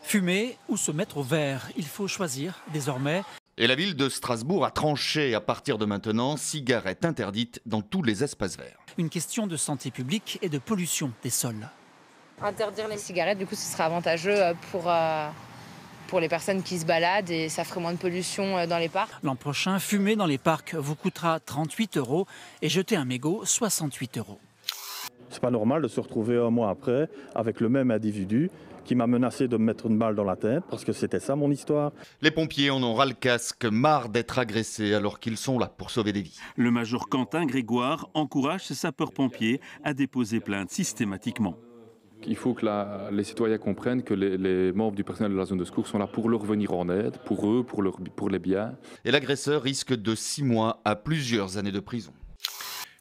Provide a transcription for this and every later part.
Fumer ou se mettre au vert, il faut choisir désormais. Et la ville de Strasbourg a tranché à partir de maintenant, cigarettes interdites dans tous les espaces verts. Une question de santé publique et de pollution des sols. Interdire les cigarettes, du coup, ce sera avantageux pour les personnes qui se baladent et ça ferait moins de pollution dans les parcs. L'an prochain, fumer dans les parcs vous coûtera 38 € et jeter un mégot 68 €. C'est pas normal de se retrouver un mois après avec le même individu qui m'a menacé de me mettre une balle dans la tête, parce que c'était ça mon histoire. Les pompiers en ont ras le casque, marre d'être agressés alors qu'ils sont là pour sauver des vies. Le major Quentin Grégoire encourage ses sapeurs-pompiers à déposer plainte systématiquement. Il faut que les citoyens comprennent que les membres du personnel de la zone de secours sont là pour leur venir en aide, pour eux, pour les biens. Et l'agresseur risque de 6 mois à plusieurs années de prison.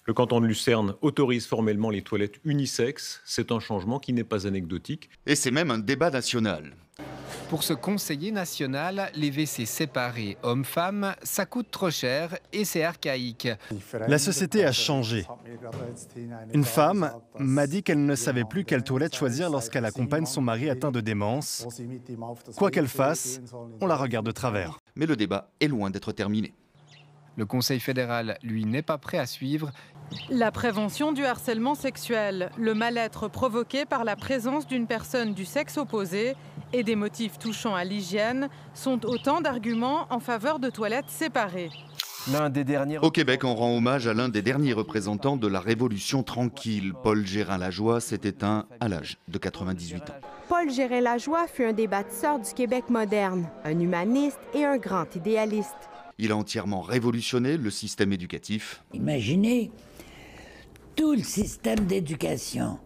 Le canton de Lucerne autorise formellement les toilettes unisexes. C'est un changement qui n'est pas anecdotique. Et c'est même un débat national. Pour ce conseiller national, les WC séparés hommes-femmes, ça coûte trop cher et c'est archaïque. La société a changé. Une femme m'a dit qu'elle ne savait plus quelle toilette choisir lorsqu'elle accompagne son mari atteint de démence. Quoi qu'elle fasse, on la regarde de travers. Mais le débat est loin d'être terminé. Le Conseil fédéral, lui, n'est pas prêt à suivre. La prévention du harcèlement sexuel, le mal-être provoqué par la présence d'une personne du sexe opposé et des motifs touchant à l'hygiène sont autant d'arguments en faveur de toilettes séparées. Au Québec, on rend hommage à l'un des derniers représentants de la Révolution tranquille. Paul Gérin-Lajoie s'est éteint à l'âge de 98 ans. Paul Gérin-Lajoie fut un des bâtisseurs du Québec moderne, un humaniste et un grand idéaliste. Il a entièrement révolutionné le système éducatif. Imaginez tout le système d'éducation,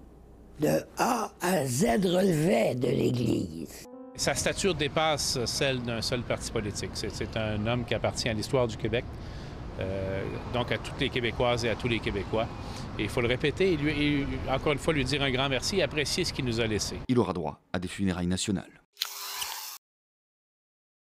de A à Z relevait de l'Église. Sa stature dépasse celle d'un seul parti politique. C'est un homme qui appartient à l'histoire du Québec, donc à toutes les Québécoises et à tous les Québécois. Et il faut le répéter et encore une fois lui dire un grand merci et apprécier ce qu'il nous a laissé. Il aura droit à des funérailles nationales.